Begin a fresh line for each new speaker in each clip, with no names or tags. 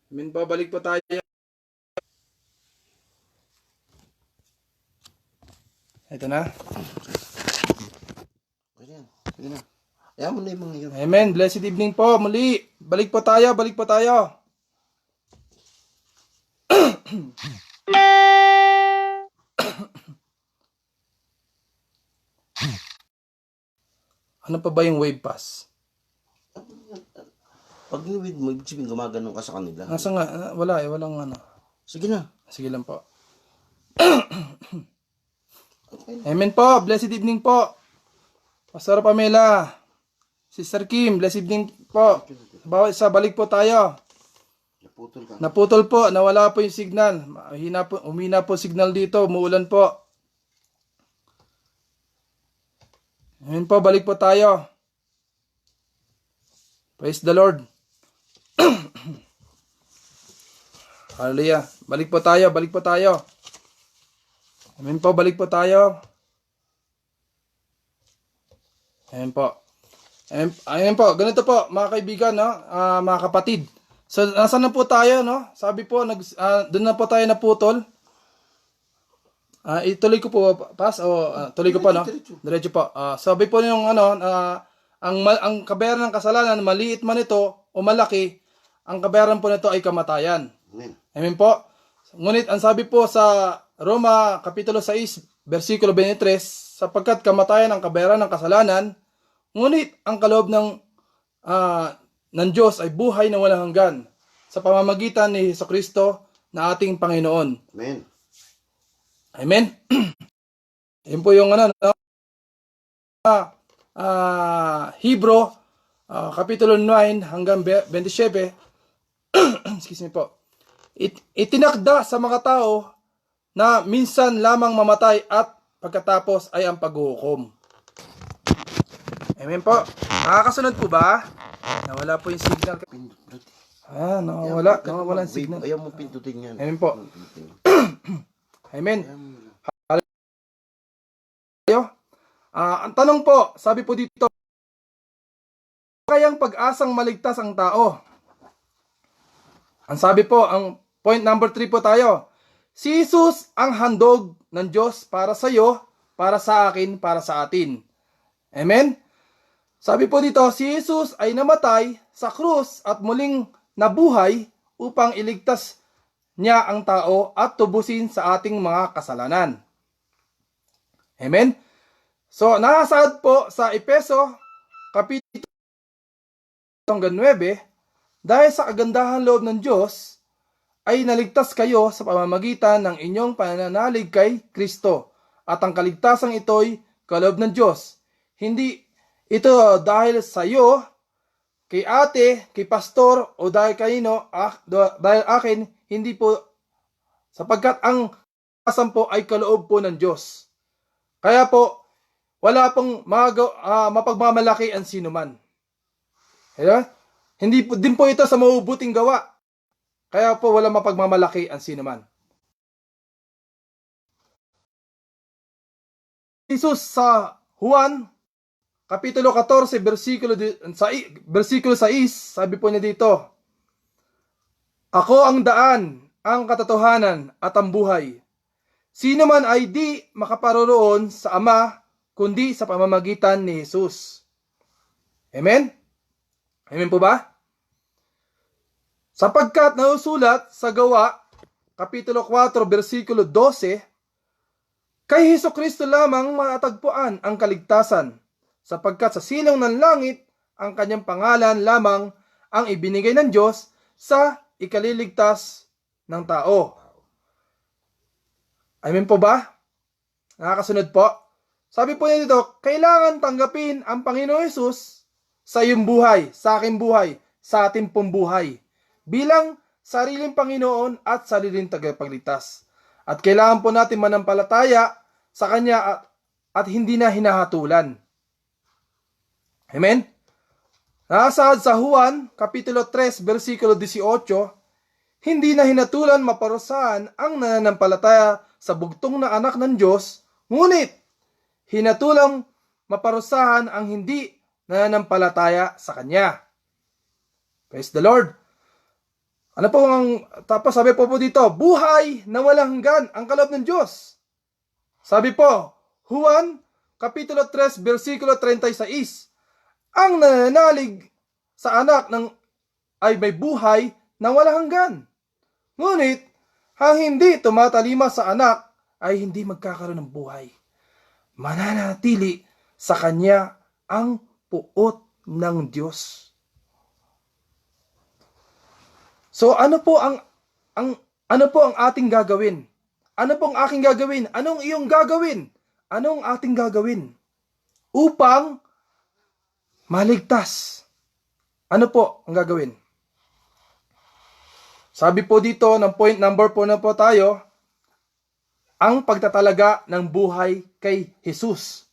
Amen po, balik po tayo. Ito na.
Pwede yan. Pwede na. Ayaw mo na yung mga yun.
Amen. Blessed evening po. Muli. Balik po tayo. Balik po tayo. Ano pa ba yung wave pass?
Pag niwid mo, ibig sabihin gumagano ka sa kanila.
Nasa nga? Wala eh. Walang ano.
Sige na.
Sige lang po.
Okay.
Amen po. Blessed evening po. Pastor Pamela. Sister Kim. Blessed evening po. Bawat isa, balik po tayo.
Naputol ka.
Naputol po. Nawala po yung signal. Umina po signal dito. Umuulan po. Amen po. Balik po tayo. Praise the Lord. Hallelujah. Balik po tayo. Balik po tayo. Amen po. Balik po tayo. Amen po. Amen po. Ganito po, mga kaibigan, no? Mga kapatid. So, nasaan na po tayo, no? Sabi po, doon na po tayo naputol. Ituloy ko po, pass? O, tuloy ko po, no? Diretso po. Sabi po yung, ang kabayaran ng kasalanan, maliit man ito o malaki, ang kabayaran po nito ay kamatayan.
Amen.
Amen po. Ngunit, ang sabi po sa Roma, Kapitulo 6, versikulo 23, sapagkat kamatayan ang kabayaran ng kasalanan, ngunit ang kaloob ng Diyos ay buhay na walang hanggan sa pamamagitan ni Jesucristo na ating Panginoon.
Amen.
Amen. Yun po yung Hebrew, Kapitulo 9 hanggang 27. Excuse me po. Itinakda sa mga tao na minsan lamang mamatay at pagkatapos ay ang paghuhukom. Amen po. Nakakasunod po ba? Nawala po yung signal.
Pindot, bro.
Nawala. Nawala yung signal.
Ayaw mo pindutin yan.
Amen po. Amen.
Ayaw mo lang.
Ang tanong po, sabi po dito, kayang pag-asang maligtas ang tao? Ang sabi po, ang point number 3 po tayo. Si Jesus ang handog ng Diyos para sa iyo, para sa akin, para sa atin. Amen? Sabi po dito, si Jesus ay namatay sa krus at muling nabuhay upang iligtas niya ang tao at tubusin sa ating mga kasalanan. Amen? So, nakasaad po sa Efeso, Kapitulo 9, dahil sa kagandahan loob ng Diyos, ay naligtas kayo sa pamamagitan ng inyong pananalig kay Kristo. At ang kaligtasang ito'y kaloob ng Diyos. Hindi ito dahil sa iyo, kay ate, kay pastor, o dahil kanino, dahil akin, hindi po, sapagkat ang kaligtasan po ay kaloob po ng Diyos. Kaya po, wala pong mapagmamalaki ang sinuman. Kaya, hindi po, din po ito sa mabubuting gawa. Kaya po wala mapagmamalaki ang sinuman. Jesus sa Juan, Kapitulo 14, versikulo 6, sabi po niya dito, ako ang daan, ang katotohanan, at ang buhay. Sino man ay di makaparoroon sa Ama, kundi sa pamamagitan ni Jesus. Amen? Amen po ba? Sapagkat nausulat sa Gawa, Kapitulo 4, versikulo 12, kay Hesukristo lamang matatagpuan ang kaligtasan, sapagkat sa silong ng langit, ang kanyang pangalan lamang ang ibinigay ng Diyos sa ikaliligtas ng tao. Amen po ba? Nakakasunod po? Sabi po niya dito, kailangan tanggapin ang Panginoon Hesus sa iyong buhay, sa aking buhay, sa ating pong buhay, bilang sariling Panginoon at sariling tagapagligtas. At kailangan po natin manampalataya sa Kanya at hindi na hinahatulan. Amen? Nakasaad sa Juan, Kapitulo 3, versikulo 18, hindi na hinatulan maparusahan ang nananampalataya sa bugtong na anak ng Diyos, ngunit hinatulang maparusahan ang hindi nananampalataya sa Kanya. Praise the Lord. Ano po tapos sabi po dito, buhay na walang hanggan ang kaloob ng Diyos. Sabi po, Juan, Kapitulo 3, versikulo 36, ang nananalig sa anak ay may buhay na walang hanggan. Ngunit, ang hindi tumatalima sa anak ay hindi magkakaroon ng buhay. Mananatili sa kanya ang puot ng Diyos. So ano po ang ating gagawin? Ano pong aking gagawin? Anong iyong gagawin? Anong ating gagawin upang maligtas? Ano po ang gagawin? Sabi po dito ng point number 4 na po tayo, ang pagtatalaga ng buhay kay Jesus.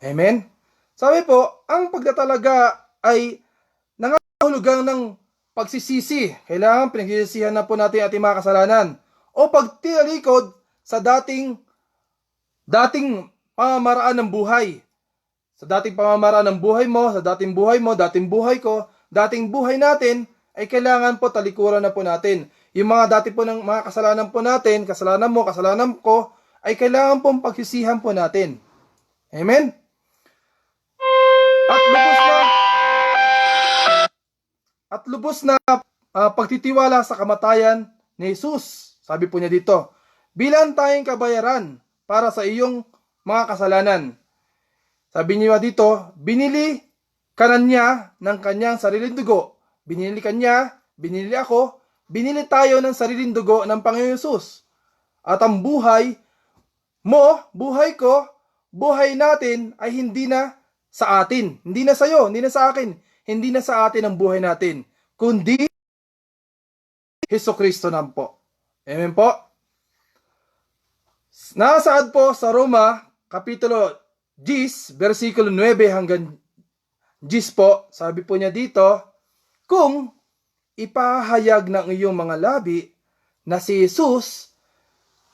Amen? Sabi po, ang pagtatalaga ay nangangahulugan ng pagsisisi. Kailangan pinagsisisihan na po natin ating mga kasalanan. O pagtilikod sa dating pamamaraan ng buhay. Sa dating pamamaraan ng buhay mo, sa dating buhay mo, dating buhay ko, dating buhay natin, ay kailangan po talikuran na po natin. Yung mga dati po ng mga kasalanan po natin, kasalanan mo, kasalanan ko, ay kailangan pong pagsisihan po natin. Amen? At lubos na pagtitiwala sa kamatayan ni Jesus. Sabi po niya dito, bilang tayong kabayaran para sa iyong mga kasalanan. Sabi niya dito, binili ka na niya ng kanyang sariling dugo. Binili ka niya, binili ako, binili tayo ng sariling dugo ng Panginoon Jesus. At ang buhay mo, buhay ko, buhay natin ay hindi na sa atin. Hindi na sa iyo, hindi na sa akin. Hindi na sa atin ang buhay natin, kundi Hesukristo na po. Amen po? Nasaad po sa Roma, Kapitulo 10, versikulo 9 hanggang 10 po, sabi po niya dito, kung ipahayag ng iyong mga labi na si Jesus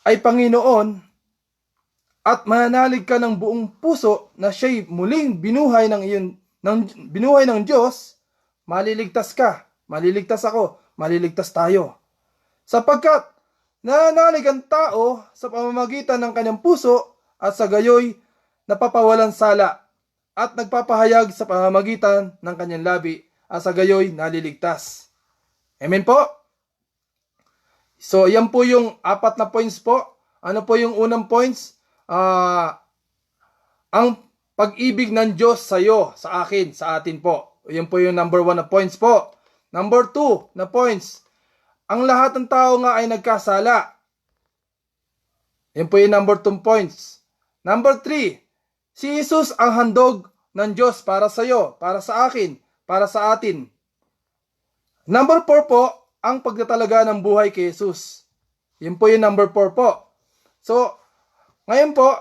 ay Panginoon at mananalig ka ng buong puso na siya'y muling binuhay ng Diyos, maliligtas ka, maliligtas ako, maliligtas tayo. Sapagkat nananalig ang tao sa pamamagitan ng kanyang puso at sa gayoy napapawalan sala at nagpapahayag sa pamamagitan ng kanyang labi at sa gayoy naliligtas. Amen po? So, yan po yung 4 na points po. Ano po yung unang points? Ang pag-ibig ng Diyos sa iyo, sa akin, sa atin po. Yan po yung number 1 na points po. Number 2 na points. Ang lahat ng tao nga ay nagkasala. Yan po yung number 2 points. Number 3, si Jesus ang handog ng Diyos para sa iyo, para sa akin, para sa atin. Number 4 po, ang pagtatalaga ng buhay kay Jesus. Yan po yung number 4 po. So, ngayon po,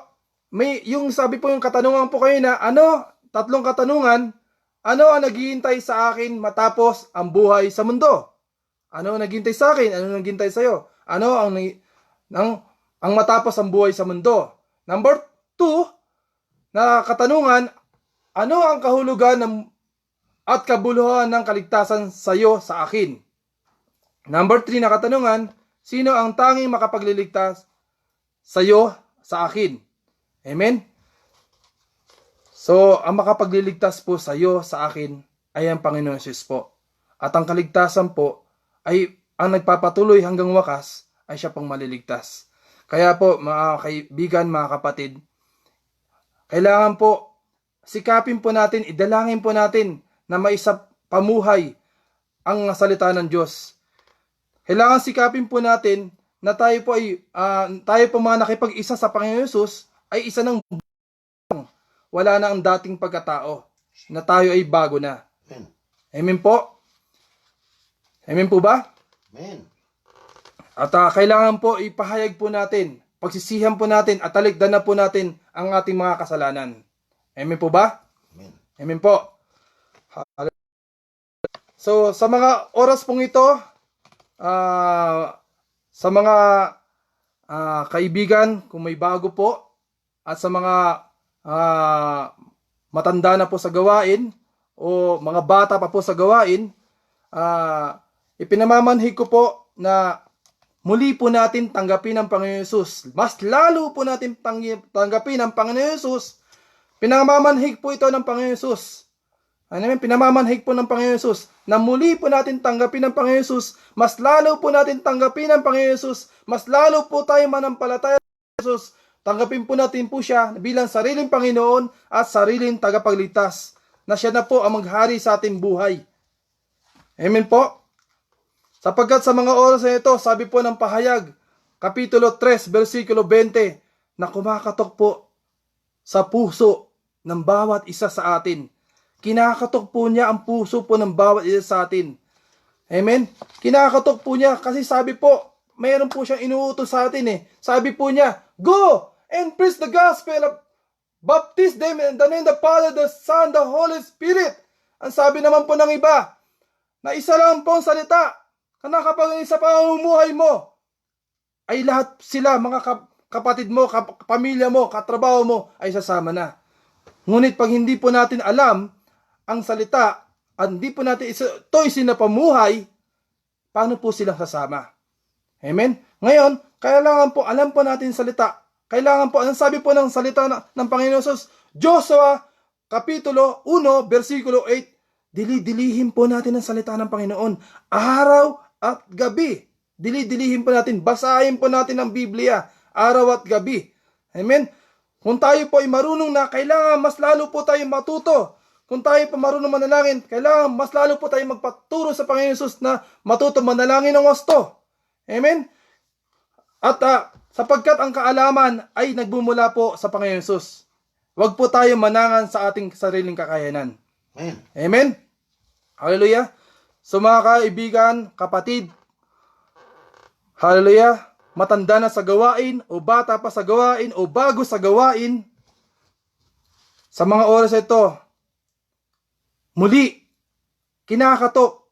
may yung sabi po yung katanungan po kayo na tatlong katanungan, ano ang naghihintay sa akin matapos ang buhay sa mundo? Ano ang naghihintay sa akin? Ano ang naghihintay sa iyo? Ano ang matapos ang buhay sa mundo? Number 2 na katanungan, ano ang kahulugan at kabuluhan ng kaligtasan sa iyo, sa akin? Number 3 na katanungan, sino ang tanging makapagliligtas sa iyo, sa akin? Amen? So, ang makapagliligtas po sa iyo, sa akin, ay ang Panginoon Jesus po. At ang kaligtasan po, ay ang nagpapatuloy hanggang wakas, ay siya pong maliligtas. Kaya po, mga kaibigan, mga kapatid, kailangan po, sikapin po natin, idalangin po natin, na maisap pamuhay ang salita ng Diyos. Kailangan sikapin po natin na tayo po mga nakipag-isa sa Panginoon Jesus ay isa ng wala na ang dating pagkatao, na tayo ay bago na.
Amen.
Amen po? Amen po ba?
Amen.
At kailangan po ipahayag po natin, pagsisihan po natin at talikdan na po natin ang ating mga kasalanan. Amen po ba?
Amen.
Amen po. So, sa mga oras pong ito, sa mga kaibigan, kung may bago po, at sa mga matanda na po sa gawain, o mga bata pa po sa gawain, ipinamamanhig ko po na muli po natin tanggapin ang Panginoon Yesus. Mas lalo po natin tanggapin ang Panginoon Yesus. Pinamamanhig po ito ng Panginoon Yesus. Amen? Pinamamanhig po ng Panginoon Yesus na muli po natin tanggapin ang Panginoon Yesus. Mas lalo po natin tanggapin ang Panginoon Yesus. Mas lalo po tayo manampalataya sa Jesus. Tanggapin po natin po siya bilang sariling Panginoon at sariling tagapagligtas, na siya na po ang maghari sa ating buhay. Amen po. Sapagkat sa mga oras na ito, sabi po ng pahayag, Kapitulo 3, versikulo 20, na kumakatok po sa puso ng bawat isa sa atin. Kinakatok po niya ang puso po ng bawat isa sa atin. Amen? Kinakatok po niya kasi sabi po, mayroon po siyang inuutos sa atin eh. Sabi po niya, go and preach the gospel of baptize them in the name of the Father, the Son, the Holy Spirit. Ang sabi naman po ng iba, na isa lang po ang salita, na kapag isa pa ang umuhay mo, ay lahat sila, mga kapatid mo, pamilya mo, katrabaho mo, ay sasama na. Ngunit pag hindi po natin alam ang salita, at hindi po natin ito isinapamuhay, paano po silang sasama? Amen? Ngayon, kailangan po, alam po natin salita. Kailangan po, anong sabi po ng salita ng Panginoon Jesus? Joshua, Kapitulo 1, versikulo 8, dili-dilihin po natin ang salita ng Panginoon. Araw at gabi. Dili-dilihin po natin. Basahin po natin ang Biblia. Araw at gabi. Amen? Kung tayo po ay marunong na, kailangan mas lalo po tayo matuto. Kung tayo po marunong manalangin, kailangan mas lalo po tayo magpaturo sa Panginoon Jesus na matuto manalangin ng wasto. Amen? At sapagkat ang kaalaman ay nagbumula po sa Panginoon Jesus. Huwag po tayo manangan sa ating sariling kakayanan.
Amen.
Amen? Hallelujah. So mga kaibigan, kapatid, hallelujah, matanda na sa gawain, o bata pa sa gawain, o bago sa gawain, sa mga oras ito, muli, kinakatok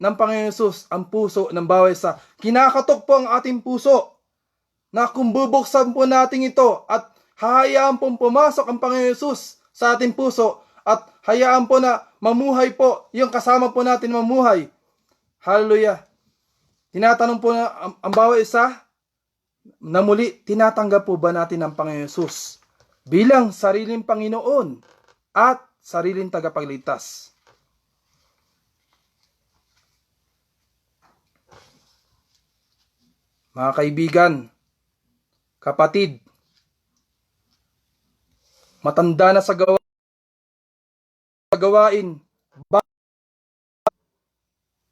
ng Panginoon Jesus ang puso ng bawat isa. Kinakatok po ang ating puso na kung bubuksan po natin ito at hayaan pong pumasok ang Panginoon Jesus sa ating puso at hayaan po na mamuhay po yung kasama po natin mamuhay. Hallelujah. Tinatanong po na ang bawat isa na muli, tinatanggap po ba natin ang Panginoon Jesus bilang sariling Panginoon at sariling tagapagligtas? Mga kaibigan, kapatid, matanda na sa gawain,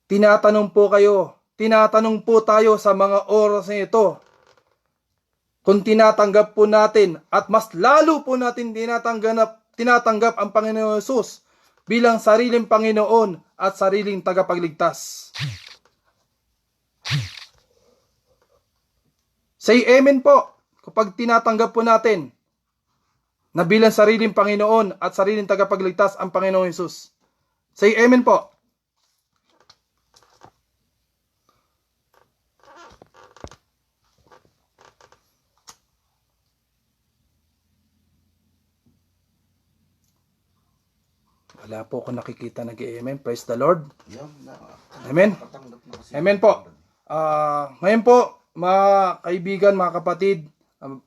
tinatanong po tayo sa mga oras na ito, kung tinatanggap po natin at mas lalo po natin tinatanggap ang Panginoon Jesus bilang sariling Panginoon at sariling tagapagligtas. Say amen po kapag tinatanggap po natin na bilang sariling Panginoon at sariling tagapagligtas ang Panginoon Jesus. Say amen po. Wala po ako nakikita nag-amen. Praise the Lord. Amen. Amen po. Ngayon po, mga kaibigan, mga kapatid,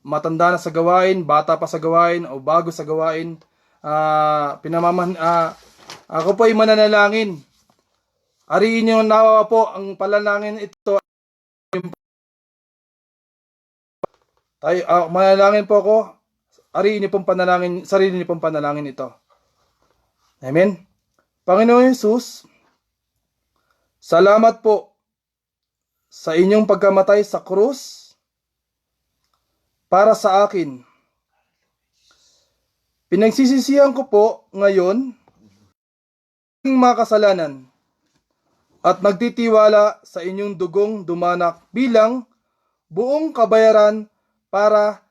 matanda na sa gawain, bata pa sa gawain, o bago sa gawain, ako po ay mananalangin. Ariin niyo nawa po ang panalangin ito. Manalangin po ako. Ariin niyo pong panalangin, sarili niyo pong panalangin ito. Amen. Panginoon Jesus, salamat po sa inyong pagkamatay sa krus para sa akin. Pinagsisisihan ko po ngayon ang mga kasalanan at nagtitiwala sa inyong dugong dumanak bilang buong kabayaran para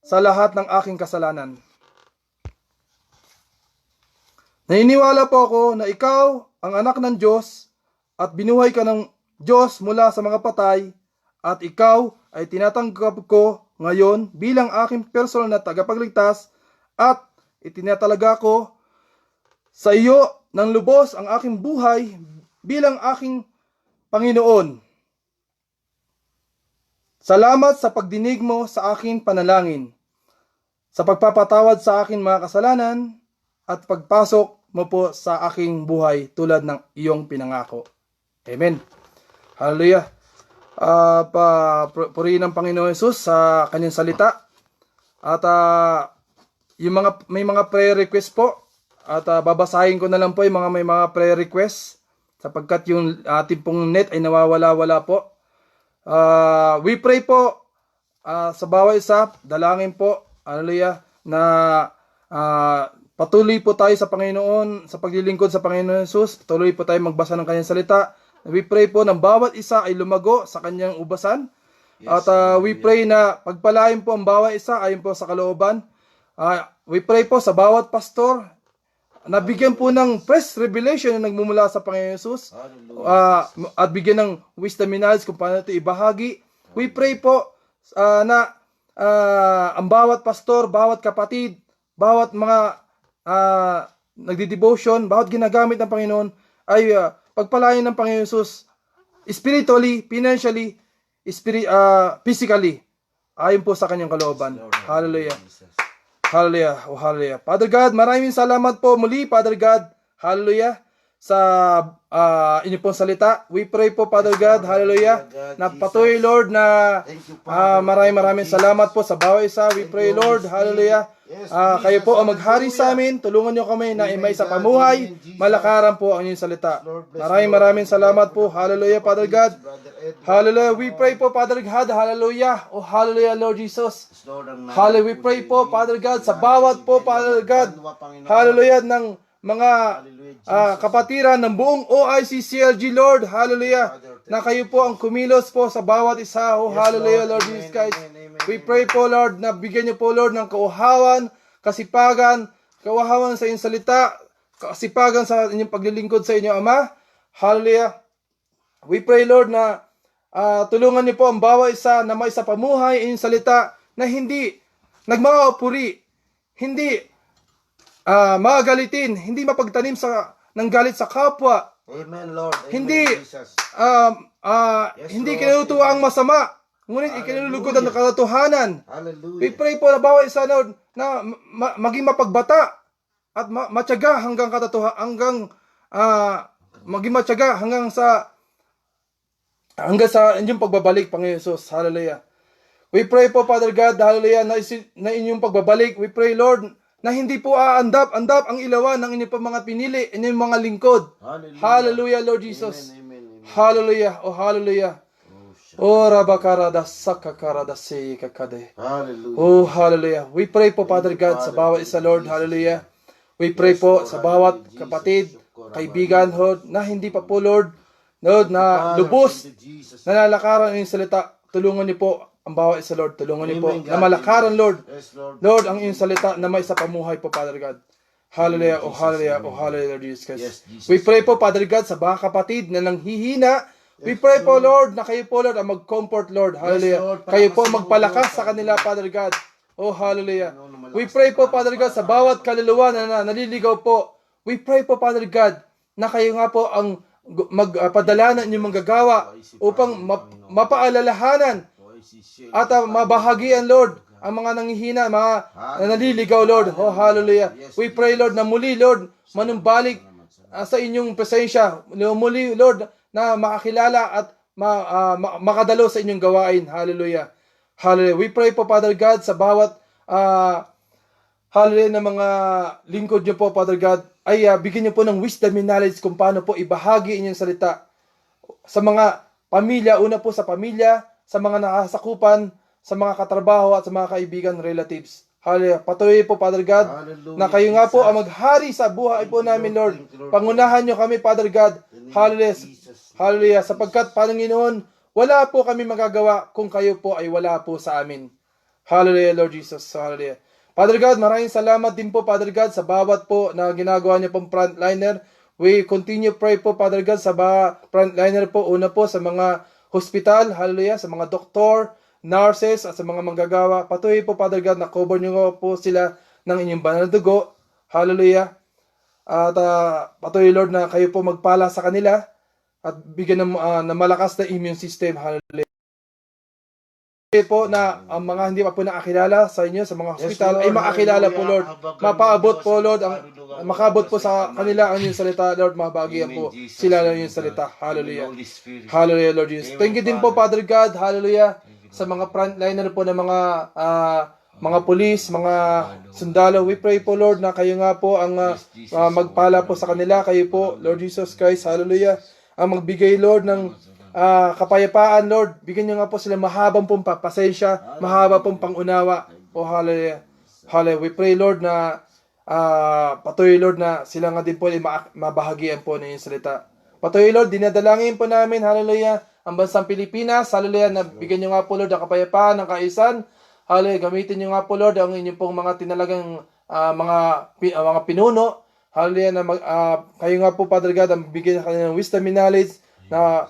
sa lahat ng aking kasalanan. Naniniwala po ako na ikaw ang anak ng Diyos at binuhay ka ng Diyos mula sa mga patay at ikaw ay tinatanggap ko ngayon bilang aking personal na tagapagligtas at itinatalaga ko sa iyo ng lubos ang aking buhay bilang aking Panginoon, salamat sa pagdinig mo sa aking panalangin, sa pagpapatawad sa aking mga kasalanan, at pagpasok mo po sa aking buhay tulad ng iyong pinangako. Amen. Hallelujah. Purihin ang Panginoon Jesus sa kanyang salita. At may mga prayer request po. At babasahin ko na lang po yung may mga prayer request sapagkat yung ating pong net ay nawawala-wala po. We pray po sa bawat isa, dalangin po, hallelujah, na patuloy po tayo sa Panginoon, sa paglilingkod sa Panginoon Jesus. Patuloy po tayo magbasa ng kanyang salita. We pray po ng bawat isa ay lumago sa kanyang ubasan. At we pray na pagpalain po ang bawat isa ayon po sa kalooban. We pray po sa bawat pastor, nabigyan po ng fresh revelation na nagmumula sa Panginoon Jesus. At bigyan ng wisdom and knowledge kung paano ito ibahagi. We pray po na ang bawat pastor, bawat kapatid, bawat mga nagdi-devotion, bawat ginagamit ng Panginoon ay pagpalain ng Panginoon Jesus spiritually, financially, physically, ayon po sa kanyang kalooban. Hallelujah. Hallelujah. Oh, hallelujah. Father God, maraming salamat po muli, Father God. Hallelujah. Sa inyo pong salita. We pray po, Father God. Hallelujah. Na patuloy, Lord, na maraming salamat po sa bawat isa. We pray, Lord. Hallelujah. Kayo po ang maghari sa amin. Tulungan niyo kami na imay sa pamuhay. Malakaran po ang inyong salita. Maraming salamat po. Hallelujah, Father God. Hallelujah. We pray po, Father God. Hallelujah. Oh, hallelujah, Lord Jesus. Hallelujah. We pray po, Father God, sa bawat po, Father God. Hallelujah, ng mga kapatiran ng buong OICCLG, Lord. Hallelujah. Na kayo po ang kumilos po sa bawat isa. Oh, hallelujah, Lord Jesus Christ. We pray po, Lord, na bigyan niyo po, Lord, ng kauhawan, kasipagan sa inyong salita, kasipagan sa inyong paglilingkod sa inyo, Ama. Hallelujah. We pray, Lord, na tulungan niyo po ang bawat isa na may sa pamuhay inyong salita na hindi nagmamapuri, hindi magalitin, hindi mapagtanim ng galit sa kapwa.
Amen, Lord. Amen,
Hindi
Jesus.
hindi kinutuwa ang masama, ngunit ikinulugod ang katotohanan.
Hallelujah.
We pray po na bawat isa, Lord, na maging mapagbata at matyaga hanggang maging matyaga hanggang sa inyong pagbabalik, Panginoon Jesus. Hallelujah. We pray po, Father God, hallelujah, na inyong pagbabalik. We pray, Lord, na hindi po aandap ang ilawan ng inyong mga pinili, inyong mga lingkod. Hallelujah, Lord Jesus.
Amen.
Hallelujah. Oh, hallelujah. Oh, rabakarada sakakarada kakade.
Hallelujah.
Oh, hallelujah. We pray po, Father God, sa bawat isa, Lord. Hallelujah. We pray po sa bawat kapatid, kaibigan, Lord, na hindi pa po, Lord, na lubos, na lalakaran ng salita. Tulungan niyo po ang bawat isa, Lord. Tulungan niyo po na malakaran, Lord. Lord, ang iyong salita na may sa pamuhay po, Father God. Hallelujah. Oh, hallelujah. Oh, hallelujah, Lord Jesus Christ. We pray po, Father God, sa mga kapatid na nanghihina. We pray po, Lord, na kayo po, Lord, ang mag-comfort, Lord. Hallelujah. Kayo po magpalakas sa kanila, Father God. Oh, hallelujah. We pray po, Father God, sa bawat kaluluwa na naliligaw po. We pray po, Father God, na kayo nga po ang magpadala ng inyong manggagawa upang mapaalalahanan at mabahagian, Lord, ang mga nanghihina, mga naliligaw, Lord. Oh, hallelujah. We pray, Lord, na muli, Lord, manumbalik sa inyong presensya. Muli, Lord, na makakilala at makadalo sa inyong gawain. Hallelujah. Hallelujah. We pray po, Father God, sa bawat hallelujah na mga lingkod niyo po, Father God, ay bigyan niyo po ng wisdom and knowledge kung paano po ibahagi inyong salita sa mga pamilya, una po sa pamilya, sa mga nakasakupan, sa mga katrabaho at sa mga kaibigan, relatives. Hallelujah. Patuloy po, Father God, na kayo nga po ang maghari sa buhay po namin, Lord. Pangunahan niyo kami, Father God. Hallelujah. Hallelujah. Sapagkat, Panginoon, wala po kami magagawa kung kayo po ay wala po sa amin. Hallelujah, Lord Jesus. Hallelujah. Father God, maraming salamat din po, Father God, sa bawat po na ginagawa niyo pong frontliner. We continue pray po, Father God, sa frontliner po. Una po sa mga hospital, hallelujah, sa mga doktor, nurses, at sa mga manggagawa. Patuloy po, Father God, na cover niyo po sila ng inyong banal na dugo. Hallelujah. At patuloy, Lord, na kayo po magpala sa kanila. at bigyan ng malakas na immune system. Hallelujah. Po na ang mga hindi pa po nakakilala sa inyo sa mga hospital ay makakilala po, Lord. Mapaabot po, Lord, makaabot po sa kanila ang inyong salita, Lord. Mabagian po sila ng inyong salita. Hallelujah. Hallelujah, Lord Jesus. Thank you din po, Father God. Hallelujah. Sa mga frontliner po ng mga pulis, mga sundalo. We pray po, Lord, na kayo nga po ang magpala po sa kanila. Kayo po, Lord Jesus Christ. Hallelujah. Ang magbigay, Lord, ng kapayapaan, Lord. Bigyan niyo nga po sila mahabang pong pasensya, mahaba pong pangunawa. Oh, hallelujah. Hallelujah. We pray, Lord, na patuloy, Lord, na sila nga din po ay mabahagian po ng iyong salita. Patuloy, Lord, dinadalangin po namin, hallelujah, ang bansang Pilipinas, hallelujah, na bigyan niyo nga po, Lord, ang kapayapaan, ang kaisan. Hallelujah. Gamitin niyo nga po, Lord, ang inyong pong mga tinalagang mga pinuno. Hallelujah, na kayo nga po, Father God, ang bigyan kanila ng wisdom and knowledge na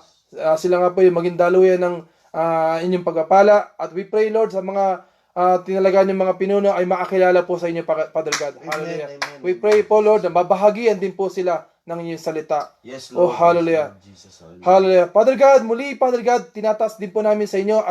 sila nga po yung maging daluyan ng inyong pagpapala. At we pray, Lord, sa mga tinalagaan yung mga pinuno ay makakilala po sa inyo, Father God. Hallelujah.
Amen.
We pray po, Lord, na mabahagian din po sila ng inyong salita.
Yes,
Oh,
Lord.
hallelujah.
Jesus,
Hallelujah. Father God, muli, Father God, tinatas din po namin sa inyo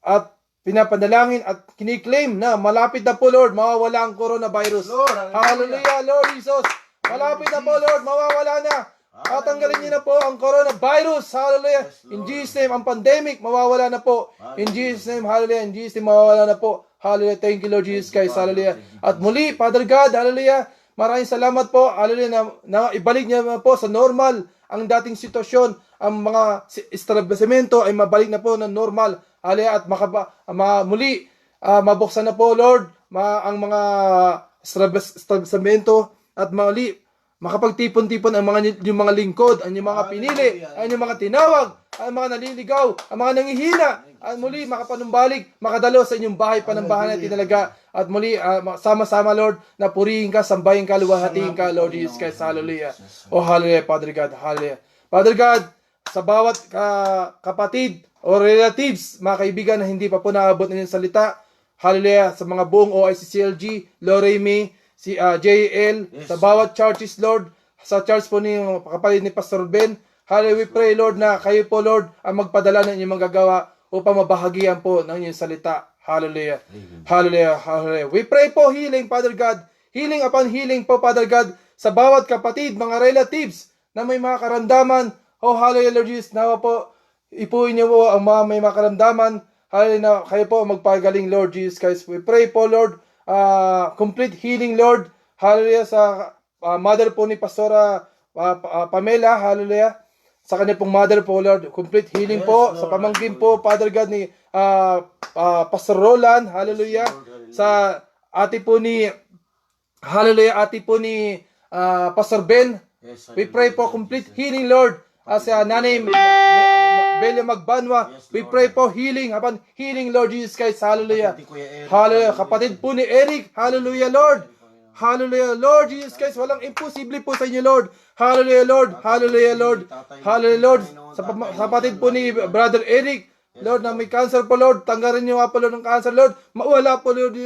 at pinapanalangin at kiniklaim na malapit na po, Lord, mawawala ang coronavirus.
Lord,
Hallelujah, Lord Jesus. Malapit na po, Lord, mawawala na. Tatanggalin niyo na po ang coronavirus. Hallelujah. In Jesus' name, ang pandemic, mawawala na po. In Jesus' name, hallelujah. In Jesus' name, mawawala na po. Hallelujah. Thank you, Lord Jesus Christ. Hallelujah. At muli, Father God, hallelujah. Maraming salamat po. Hallelujah. Na ibalik niyo na po sa normal ang dating sitwasyon. Ang mga establishmento ay mabalik na po ng normal. Hallelujah. At muli, mabuksan na po, Lord, ang mga establishmento at muli, makapagtipon-tipon ang yung mga lingkod, ang yung mga pinili, ang yung mga tinawag, ang mga naliligaw, ang mga nangihina, at muli makapanumbalik, makadalo sa inyong bahay panambahan na tinalaga, at muli sama-sama, Lord, na purihin ka, sambahin ka, luwalhatiin ka, Lord Jesus Christ. Hallelujah. Oh, hallelujah, Father God. Hallelujah. Father God, sa bawat kapatid o relatives, mga kaibigan na hindi pa po naabot ng inyong salita, hallelujah, sa mga buong OICCLG, Loremi, si JL, sa bawat churches, Lord, sa church po ni kapatid ni Pastor Ben, hallelujah, we pray, Lord, na kayo po, Lord, ang magpadala ng inyong magagawa upang mabahagian po ng inyong salita. Hallelujah. Hallelujah. Hallelujah. We pray po healing, Father God. Healing upon healing po, Father God, sa bawat kapatid, mga relatives na may mga karamdaman. Oh, hallelujah, Lord Jesus. Nawa po, ipuin niyo po ang mga may mga karamdaman. Hallelujah, na kayo po magpagaling, Lord Jesus Christ. We pray po, Lord, complete healing, Lord. Hallelujah, sa mother po ni Pastora Pamela. Hallelujah. Sa kanya pong mother po, Lord. Complete healing po. Sa pamangkin po, Father God, ni Pastor Roland. Hallelujah. Sa ate po ni ate po ni Pastor Ben. We pray po complete healing, Lord. Sa nanay Bella Magbanwa, we pray po healing upon healing, Lord Jesus Christ. Hallelujah. Hallelujah. Kapatid po ni Eric. Hallelujah, Lord. Hallelujah, Lord Jesus Christ. Walang imposible po sa inyo, Lord. Hallelujah, Lord. Hallelujah, Lord. Hallelujah, Lord. Sa kapatid po ni Brother Eric, Lord, na may cancer po, Lord. Tanggalin niyo nga po, Lord, ng cancer, Lord. Mawala po, Lord,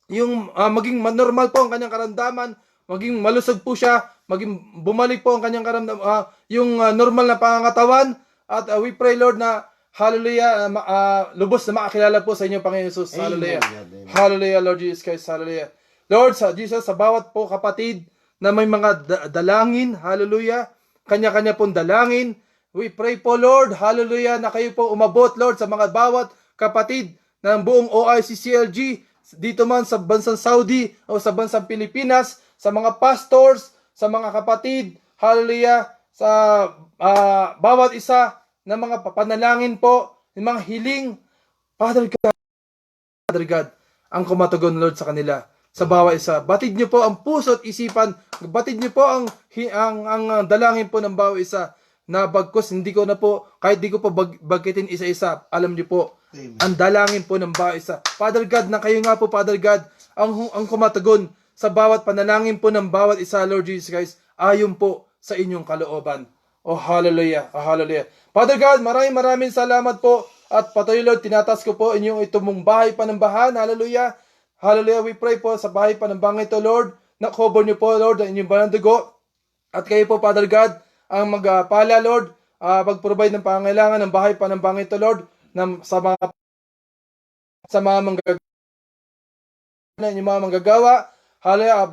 yung maging normal po ang kanyang karamdaman. Maging malusog po siya. Maging bumalik po ang kanyang karamdaman. Yung normal na pangangatawan. At we pray, Lord, na hallelujah, lubos na makakilala po sa inyo, Panginoon Jesus. Hallelujah. Hallelujah, Lord Jesus Christ. Hallelujah. Lord, sa Jesus, sa bawat po kapatid na may mga dalangin, hallelujah, kanya-kanya pong dalangin, we pray po, Lord, hallelujah, na kayo po umabot, Lord, sa mga bawat kapatid ng buong OICCLG, dito man sa bansang Saudi o sa bansang Pilipinas, sa mga pastors, sa mga kapatid, hallelujah, sa bawat isa ng mga papanalangin po, ng mga hiling, Father God, ang kumatugon, Lord, sa kanila, sa bawat isa. Batid niyo po ang puso at isipan, batid niyo po ang dalangin po ng bawat isa, na bagkus, hindi ko na po, kahit di ko po bagkitin isa-isa, alam niyo po, ang dalangin po ng bawat isa. Father God, na kayo nga po, Father God, ang kumatugon sa bawat panalangin po ng bawat isa, Lord Jesus Christ, ayon po sa inyong kalooban. Oh, hallelujah. Oh, hallelujah. Father God, maraming salamat po. At patuloy, Lord, tinatas ko po inyong itong bahay panambahan. Hallelujah. Hallelujah. We pray po sa bahay panambahan ito, Lord. Na-cover niyo po, Lord, ang inyong banang dugo. At kayo po, Father God, ang magpala, Lord, pag-provide ng pangailangan ng bahay pa ng Pangito, Lord, sa mga manggagawa. Hallelujah.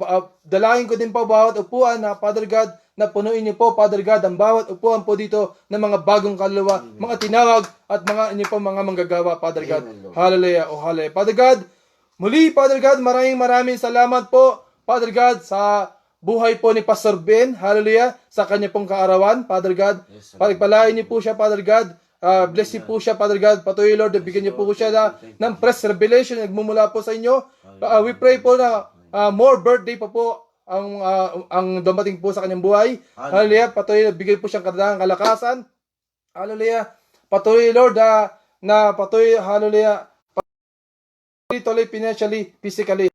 Dalangin ko din po bawat upuan na Father God, na punuin niyo po, Father God, ang bawat upuan po dito ng mga bagong kaluluwa, mga tinawag at mga inyo po mga manggagawa, Father God.
Amen, Lord.
Hallelujah. O hallelujah. Father God, muli, Father God, maraming salamat po, Father God, sa buhay po ni Pastor Ben. Hallelujah. Sa kanya pong kaarawan, Father God.
Yes, sir.
Pagpalain niyo po siya, Father God. Bless niyo po siya, Father God. Patuloy, Lord, na bigyan niyo po siya ng fresh revelation na nagmumula po sa inyo. We pray po na more birthday pa po ang dumating po sa kanyang buhay. Hallelujah. Patuloy na bigyan po siyang kadaang kalakasan. Hallelujah. Patuloy, Lord, na patuloy, hallelujah, patuloy financially, physically.